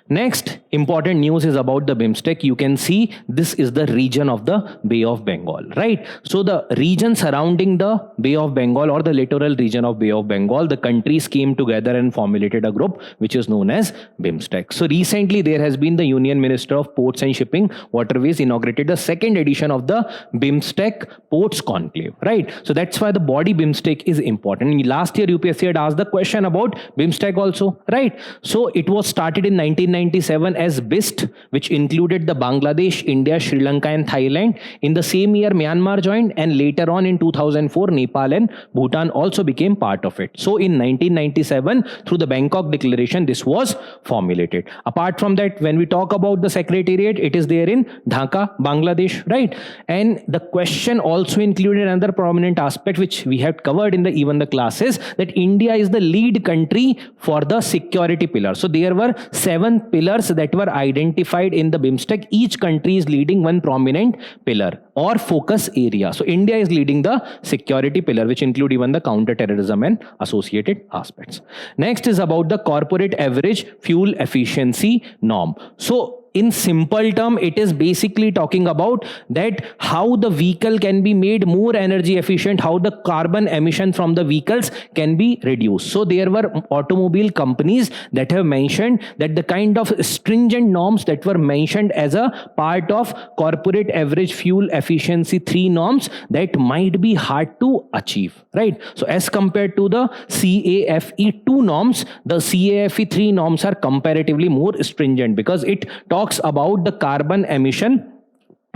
Next important news is about the BIMSTEC. You can see this is the region of the Bay of Bengal, right? So the region surrounding the Bay of Bengal, or the littoral region of Bay of Bengal, the countries came together and formulated a group which is known as BIMSTEC. So recently there has been the Union Minister of Ports and Shipping Waterways inaugurated the second edition of the BIMSTEC Ports Conclave, right? So that's why the body BIMSTEC is important. Last year UPSC had asked the question about BIMSTEC also, right? So it was started in 1997 as BIST, which included the Bangladesh, India, Sri Lanka and Thailand. In the same year Myanmar joined, and later on in 2004 Nepal and Bhutan also also became part of it. So in 1997, through the Bangkok Declaration, this was formulated. Apart from that, when we talk about the secretariat, it is there in Dhaka, Bangladesh, right? And the question also included another prominent aspect which we have covered in even the classes, that India is the lead country for the security pillar. So there were 7 pillars that were identified in the BIMSTEC. Each country is leading one prominent pillar or focus area. So India is leading the security pillar, which include even the counter-terrorism and associated aspects. Next is about the corporate average fuel efficiency norm. So in simple term, it is basically talking about that how the vehicle can be made more energy efficient, how the carbon emission from the vehicles can be reduced. So there were automobile companies that have mentioned that the kind of stringent norms that were mentioned as a part of corporate average fuel efficiency 3 norms that might be hard to achieve, right? So as compared to the CAFE 2 norms, the CAFE 3 norms are comparatively more stringent because it talks about the carbon emission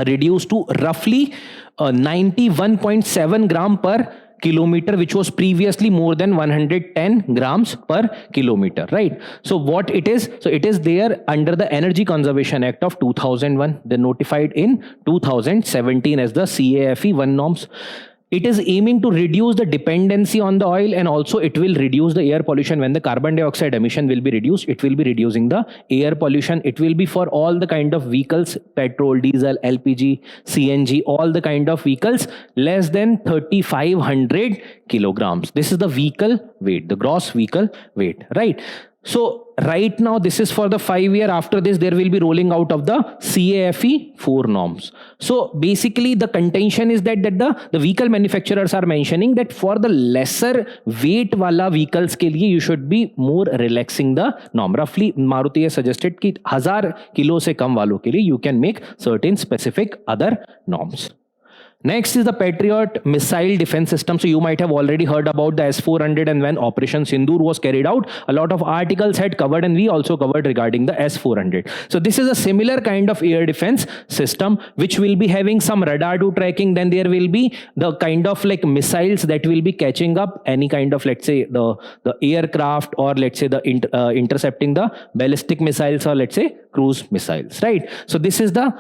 reduced to roughly 91.7 gram per kilometer, which was previously more than 110 grams per kilometer, right? So what it is, so it is there under the Energy Conservation Act of 2001, they notified in 2017 as the CAFE 1 norms. It is aiming to reduce the dependency on the oil, and also it will reduce the air pollution. When the carbon dioxide emission will be reduced, it will be reducing the air pollution. It will be for all the kind of vehicles, petrol, diesel, LPG, CNG, all the kind of vehicles less than 3,500 kilograms. This is the vehicle weight, the gross vehicle weight, right? So right now this is for the 5 year. After this there will be rolling out of the CAFE 4 norms. So basically the contention is that the vehicle manufacturers are mentioning that for the lesser weight wala vehicles ke liye you should be more relaxing the norm. Roughly Maruti has suggested ki 1000 kilo se kam walon ke liye you can make certain specific other norms. Next is the Patriot missile defense system. So you might have already heard about the S-400, and when Operation Sindoor was carried out, a lot of articles had covered, and we also covered regarding the S-400. So this is a similar kind of air defense system which will be having some radar to tracking. Then there will be the kind of like missiles that will be catching up any kind of, let's say, the aircraft, or let's say the intercepting the ballistic missiles, or let's say cruise missiles, right? So this is the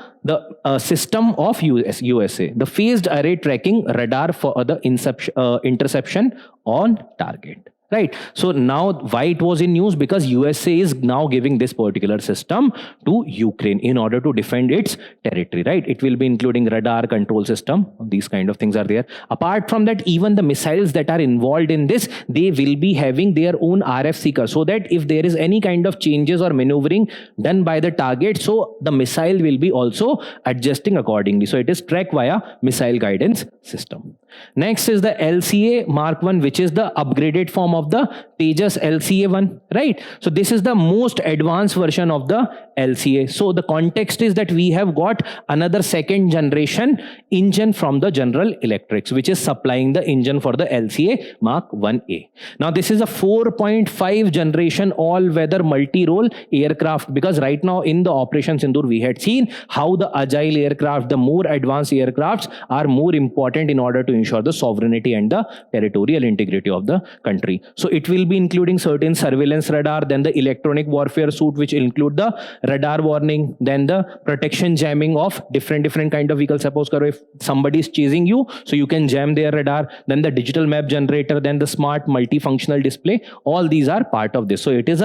system of USA, the phased array tracking radar for the interception on target, right? So now why it was in news? Because USA is now giving this particular system to Ukraine in order to defend its territory, right? It will be including radar control system. These kind of things are there. Apart from that, even the missiles that are involved in this, they will be having their own RF seeker, so that if there is any kind of changes or maneuvering done by the target, so the missile will be also adjusting accordingly. So it is tracked via missile guidance system. Next is the LCA Mark 1, which is the upgraded form of the Tejas LCA-1, right? So this is the most advanced version of the LCA. So the context is that we have got another second generation engine from the General Electrics, which is supplying the engine for the LCA Mark 1A. Now this is a 4.5 generation all-weather multi-role aircraft, because right now in the Operation Sindoor we had seen how the agile aircraft, the more advanced aircrafts are more important in order to ensure the sovereignty and the territorial integrity of the country. So it will be including certain surveillance radar, then the electronic warfare suite, which include the radar warning, then the protection jamming of different kind of vehicles. Suppose if somebody is chasing you, so you can jam their radar, then the digital map generator, then the smart multifunctional display. All these are part of this. So it is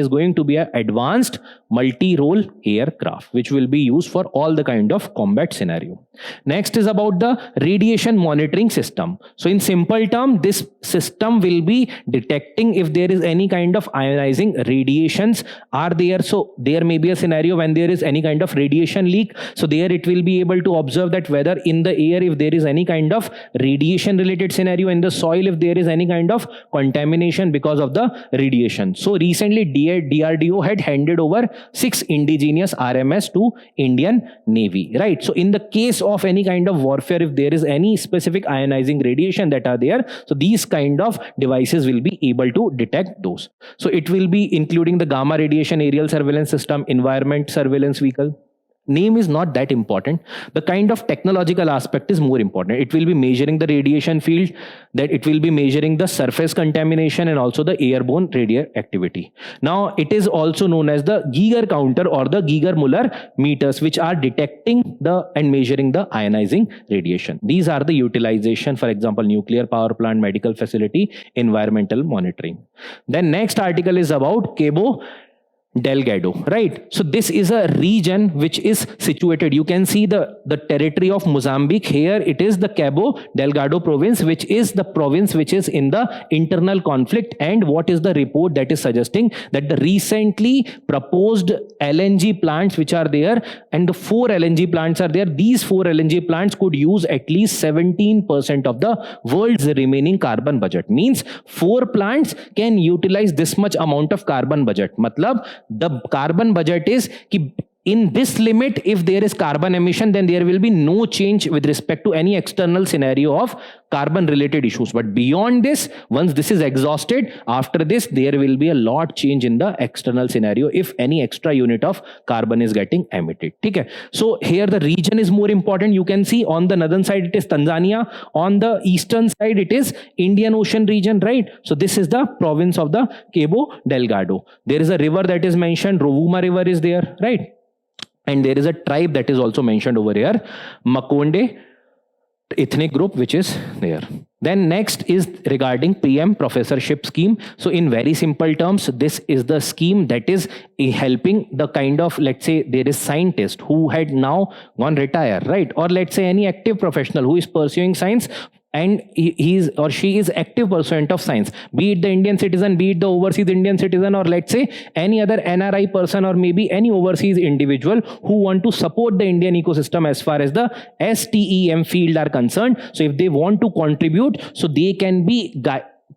going to be an advanced multi-role aircraft, which will be used for all the kind of combat scenario. Next is about the radiation monitoring system. So in simple term, this system will be detecting if there is any kind of ionizing radiations are there. So there may be a scenario when there is any kind of radiation leak. So there it will be able to observe that whether in the air, if there is any kind of radiation related scenario, in the soil, if there is any kind of contamination because of the radiation. So recently DRDO had handed over 6 indigenous RMS to Indian Navy, right? So in the case of any kind of warfare, if there is any specific ionizing radiation that are there, so these kind of devices will be able to detect those. So it will be including the gamma radiation aerial surveillance system, environment surveillance vehicle, name is not that important. The kind of technological aspect is more important. It will be measuring the radiation field, that it will be measuring the surface contamination and also the airborne radioactivity. Now it is also known as the Geiger counter or the Geiger-Müller meters, which are detecting the and measuring the ionizing radiation. These are the utilization, for example, nuclear power plant, medical facility, environmental monitoring. Then next article is about Cabo Delgado, right? So this is a region which is situated, you can see the territory of Mozambique here. It is the Cabo Delgado province, which is the province which is in the internal conflict. And what is the report that is suggesting? That the recently proposed LNG plants which are there, and the 4 LNG plants are there, these 4 LNG plants could use at least 17% of the world's remaining carbon budget. Means 4 plants can utilize this much amount of carbon budget. Matlab, the carbon budget is ki in this limit, if there is carbon emission, then there will be no change with respect to any external scenario of carbon related issues. But beyond this, once this is exhausted, after this, there will be a lot change in the external scenario if any extra unit of carbon is getting emitted. Okay. So here the region is more important. You can see on the northern side, it is Tanzania. On the eastern side, it is Indian Ocean region, right? So this is the province of the Cabo Delgado. There is a river that is mentioned. Rovuma River is there, right? And there is a tribe that is also mentioned over here, Makonde ethnic group, which is there. Then next is regarding PM professorship scheme. So in very simple terms, this is the scheme that is helping the kind of, let's say there is scientist who had now gone retire, right? Or let's say any active professional who is pursuing science, and he is or she is active pursuant of science, be it the Indian citizen, be it the overseas Indian citizen, or let's say any other NRI person, or maybe any overseas individual who want to support the Indian ecosystem as far as the STEM field are concerned. So if they want to contribute, so they can be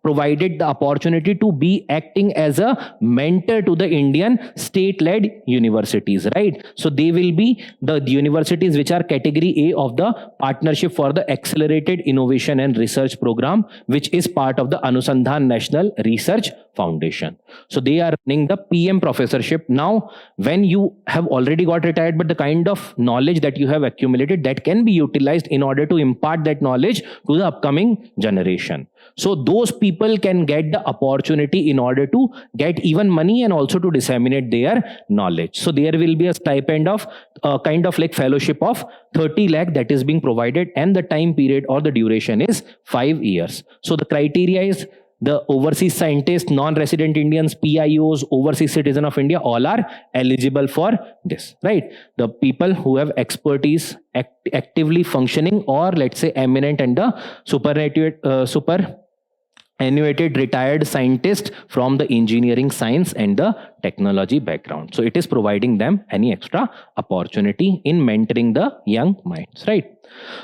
provided the opportunity to be acting as a mentor to the Indian state-led universities, right? So they will be the universities which are category A of the Partnership for the Accelerated Innovation and Research Program, which is part of the Anusandhan National Research Foundation. So they are running the PM professorship. Now, when you have already got retired, but the kind of knowledge that you have accumulated, that can be utilized in order to impart that knowledge to the upcoming generation. So those people can get the opportunity in order to get even money and also to disseminate their knowledge. So there will be a stipend of kind of like fellowship of 30 lakh that is being provided, and the time period or the duration is 5 years. So the criteria is the overseas scientists, non-resident Indians, PIOs, overseas citizen of India, all are eligible for this, right? The people who have expertise, actively functioning, or let's say eminent and the superannuated retired scientist from the engineering, science and the technology background. So it is providing them any extra opportunity in mentoring the young minds, right?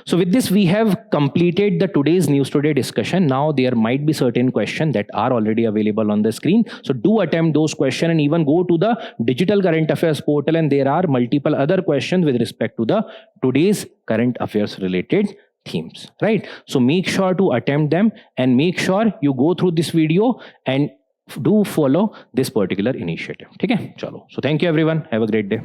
So with this, we have completed the today's News Today discussion. Now there might be certain questions that are already available on the screen. So do attempt those questions and even go to the digital current affairs portal, and there are multiple other questions with respect to the today's current affairs related themes, right? So make sure to attempt them and make sure you go through this video and do follow this particular initiative. Okay, chalo. So thank you everyone. Have a great day.